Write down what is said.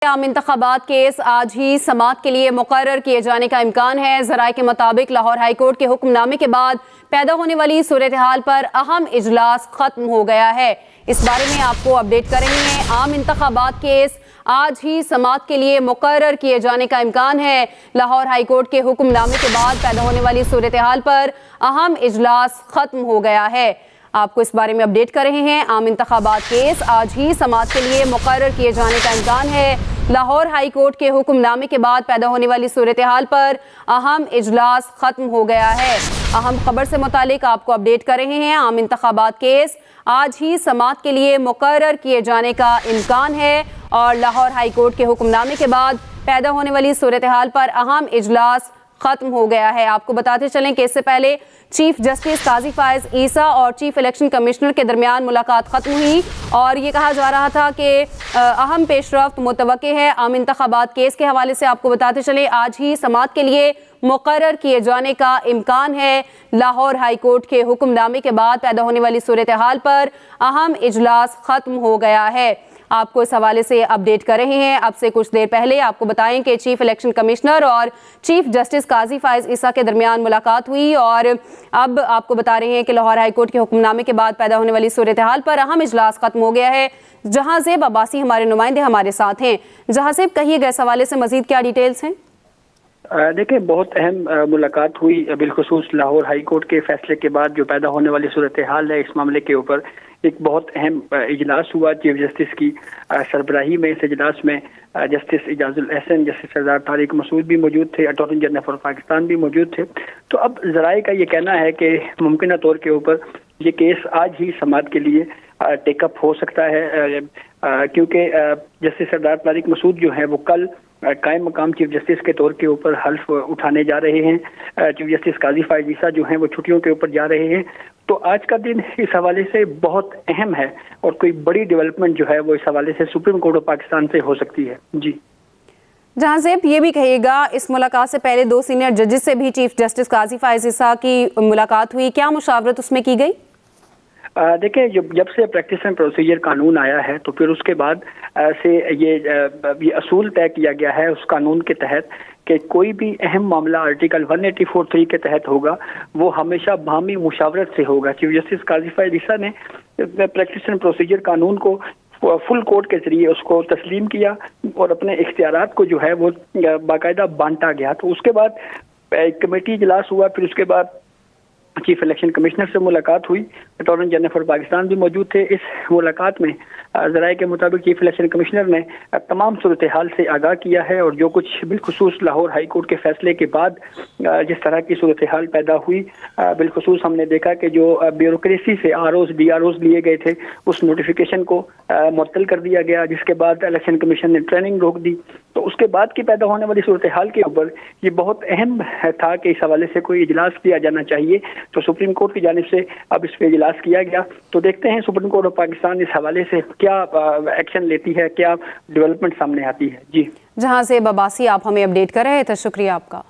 عام انتخابات کیس آج ہی سماعت کے لیے مقرر کیے جانے کا امکان ہے۔ ذرائع کے مطابق لاہور ہائی کورٹ کے حکم نامے کے بعد پیدا ہونے والی صورتحال پر اہم اجلاس ختم ہو گیا ہے۔ اس بارے میں آپ کو اپڈیٹ کر رہے ہیں۔ عام انتخابات کیس آج ہی سماعت کے لیے مقرر کیے جانے کا امکان ہے۔ لاہور ہائی کورٹ کے حکم نامے کے بعد پیدا ہونے والی صورتحال پر اہم اجلاس ختم ہو گیا ہے۔ آپ کو اس بارے میں اپڈیٹ کر رہے ہیں۔ عام انتخابات کیس آج ہی سماعت کے لیے مقرر کیے جانے کا امکان ہے۔ لاہور ہائی کورٹ کے حکم نامے کے بعد پیدا ہونے والی صورتحال پر اہم اجلاس ختم ہو گیا ہے۔ اہم خبر سے متعلق آپ کو اپڈیٹ کر رہے ہیں۔ عام انتخابات کیس آج ہی سماعت کے لیے مقرر کیے جانے کا امکان ہے اور لاہور ہائی کورٹ کے حکم نامے کے بعد پیدا ہونے والی صورتحال پر اہم اجلاس ختم ہو گیا ہے۔ آپ کو بتاتے چلیں کہ اس سے پہلے چیف جسٹس قاضی فائز عیسیٰ اور چیف الیکشن کمشنر کے درمیان ملاقات ختم ہوئی اور یہ کہا جا رہا تھا کہ اہم پیش رفت متوقع ہے۔ عام انتخابات کیس کے حوالے سے آپ کو بتاتے چلیں آج ہی سماعت کے لیے مقرر کیے جانے کا امکان ہے۔ لاہور ہائی کورٹ کے حکم نامے کے بعد پیدا ہونے والی صورتحال پر اہم اجلاس ختم ہو گیا ہے۔ آپ کو اس حوالے سے اپڈیٹ کر رہے ہیں۔ اب سے کچھ دیر پہلے آپ کو بتائیں کہ چیف الیکشن کمشنر اور چیف جسٹس قاضی فائز عیسیٰ کے درمیان ملاقات ہوئی اور اب آپ کو بتا رہے ہیں کہ لاہور ہائی کورٹ کے حکم نامے کے بعد پیدا ہونے والی صورتحال پر اہم اجلاس ختم ہو گیا ہے۔ جہاں زیب عباسی ہمارے نمائندے ہمارے ساتھ ہیں۔ جہاں زیب کہیے گا اس حوالے سے مزید کیا ڈیٹیلز ہیں؟ دیکھیں، بہت اہم ملاقات ہوئی بالخصوص لاہور ہائی کورٹ کے فیصلے کے بعد جو پیدا ہونے والی صورتحال ہے اس معاملے کے اوپر ایک بہت اہم اجلاس ہوا چیف جسٹس کی سربراہی میں۔ اس اجلاس میں جسٹس اعجاز الاحسن، جسٹس سردار طارق مسعود بھی موجود تھے، اٹارنی جنرل فار پاکستان بھی موجود تھے۔ تو اب ذرائع کا یہ کہنا ہے کہ ممکنہ طور کے اوپر یہ کیس آج ہی سماعت کے لیے ٹیک اپ ہو سکتا ہے، کیونکہ جسٹس سردار طارق مسعود جو ہیں وہ کل قائم مقام چیف جسٹس کے طور کے اوپر حلف اٹھانے جا رہے ہیں۔ چیف جسٹس قاضی فائز عیسیٰ جو ہیں وہ چھٹیوں کے اوپر جا رہے ہیں۔ تو آج کا دن اس حوالے سے بہت اہم ہے اور کوئی بڑی ڈیولپمنٹ جو ہے وہ اس حوالے سے سپریم کورٹ آف پاکستان سے ہو سکتی ہے۔ جی جہاں زیب یہ بھی کہیے گا، اس ملاقات سے پہلے 2 سینئر ججز سے بھی چیف جسٹس قاضی فائز عیسیٰ کی ملاقات ہوئی، کیا مشاورت اس میں کی گئی؟ دیکھیں، جب سے پریکٹس اینڈ پروسیجر قانون آیا ہے تو پھر اس کے بعد سے یہ اصول طے کیا گیا ہے اس قانون کے تحت کہ کوئی بھی اہم معاملہ آرٹیکل 184(3) کے تحت ہوگا وہ ہمیشہ باہمی مشاورت سے ہوگا۔ چیف جسٹس قاضی فائز عیسیٰ نے پریکٹس اینڈ پروسیجر قانون کو فل کورٹ کے ذریعے اس کو تسلیم کیا اور اپنے اختیارات کو جو ہے وہ باقاعدہ بانٹا گیا۔ تو اس کے بعد ایک کمیٹی اجلاس ہوا، پھر اس کے بعد چیف الیکشن کمشنر سے ملاقات ہوئی، اٹارنی جنرل فار پاکستان بھی موجود تھے۔ اس ملاقات میں ذرائع کے مطابق چیف الیکشن کمشنر نے تمام صورتحال سے آگاہ کیا ہے اور جو کچھ بالخصوص لاہور ہائی کورٹ کے فیصلے کے بعد جس طرح کی صورتحال پیدا ہوئی، بالخصوص ہم نے دیکھا کہ جو بیوروکریسی سے DROs لیے گئے تھے اس نوٹیفیکیشن کو معطل کر دیا گیا، جس کے بعد الیکشن کمیشن نے ٹریننگ روک دی۔ تو اس کے بعد کی پیدا ہونے والی صورتحال کے اوپر یہ بہت اہم تھا کہ اس حوالے سے کوئی اجلاس کیا جانا چاہیے، تو سپریم کورٹ کی جانب سے اب اس پہ اجلاس کیا گیا۔ تو دیکھتے ہیں سپریم کورٹ آف پاکستان اس حوالے سے کیا ایکشن لیتی ہے، کیا ڈیولپمنٹ سامنے آتی ہے۔ جی جہاں زیب عباسی آپ ہمیں اپڈیٹ کر رہے تھے، شکریہ آپ کا۔